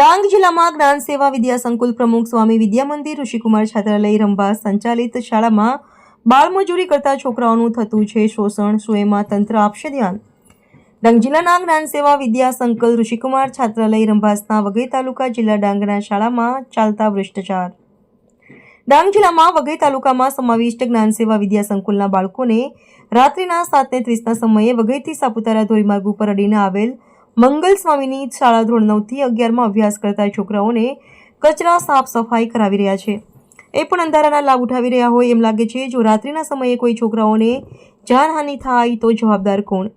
ડાંગ જિલ્લામાં જ્ઞાન સેવા વિદ્યા સંકુલ પ્રમુખ સ્વામી વિદ્યા મંદિર ઋષિકુમાર છાત્રાલય રંભા સંચાલિત શાળામાં બાળમજૂરી કરતા છોકરાઓનું થતું છે શોષણ. શું એમાં તંત્ર આપશે ધ્યાન? ડાંગ જિલ્લાના જ્ઞાન સેવા વિદ્યા સંકુલ ઋષિકુમાર છાત્રાલય રંભાસના વઘઈ તાલુકા જિલ્લા ડાંગના શાળામાં ચાલતા ભ્રષ્ટાચાર. ડાંગ જિલ્લામાં વઘઈ તાલુકામાં સમાવિષ્ટ જ્ઞાન સેવા વિદ્યા સંકુલના બાળકોને રાત્રિના 7:30ના સમયે વઘઈથી સાપુતારા ધોરીમાર્ગ ઉપર અડીને આવેલ મંગલ સ્વામીની શાળા ધોરણ 9 થી 11માં અભ્યાસ કરતા છોકરાઓને કચરા સાફ સફાઈ કરાવી રહ્યા છે. એ પણ અંધારાના લાભ ઉઠાવી રહ્યા હોય એમ લાગે છે. જો રાત્રિના સમયે કોઈ છોકરાઓને જાનહાનિ થાય તો જવાબદાર કોણ?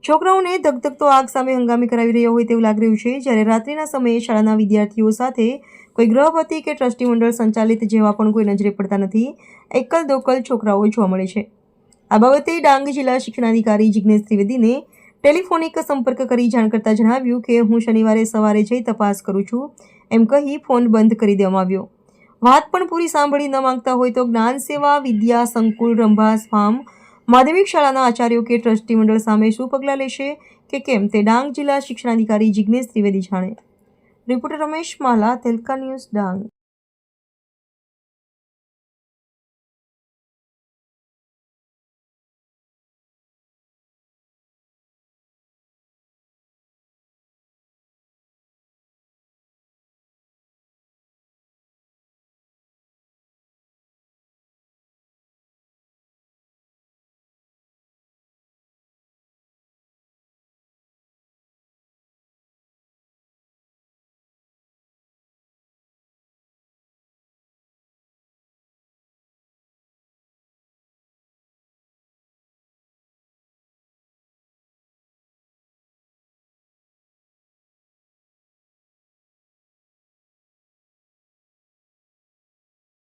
છોકરાઓને ધગધગતો આગ સામે હંગામી કરાવી રહ્યા હોય તેવું લાગી રહ્યું છે. જ્યારે રાત્રિના સમયે શાળાના વિદ્યાર્થીઓ સાથે કોઈ ગૃહપતિ કે ટ્રસ્ટી મંડળ સંચાલિત જેવા પણ કોઈ નજરે પડતા નથી. એકલ દોકલ છોકરાઓ જોવા મળે છે. આ બાબતે ડાંગ જિલ્લા શિક્ષણાધિકારી જિગ્નેશ ત્રિવેદીને ટેલિફોનિક સંપર્ક કરી જાણ કરતા જણાવ્યું કે હું શનિવારે સવારે જઈ તપાસ કરું છું એમ કહી ફોન બંધ કરી દેવામાં આવ્યો. વાત પણ પૂરી સાંભળી ન માંગતા હોય તો જ્ઞાન સેવા વિદ્યા સંકુલ રંભાસ ફાર્મ માધ્યમિક શાળાના આચાર્યો કે ટ્રસ્ટી મંડળ સામે શું પગલાં લેશે કે કેમ તે ડાંગ જિલ્લા શિક્ષણાધિકારી જિગ્નેશ ત્રિવેદી જાણે. રિપોર્ટર રમેશ માલા, તેલકા ન્યૂઝ, ડાંગ.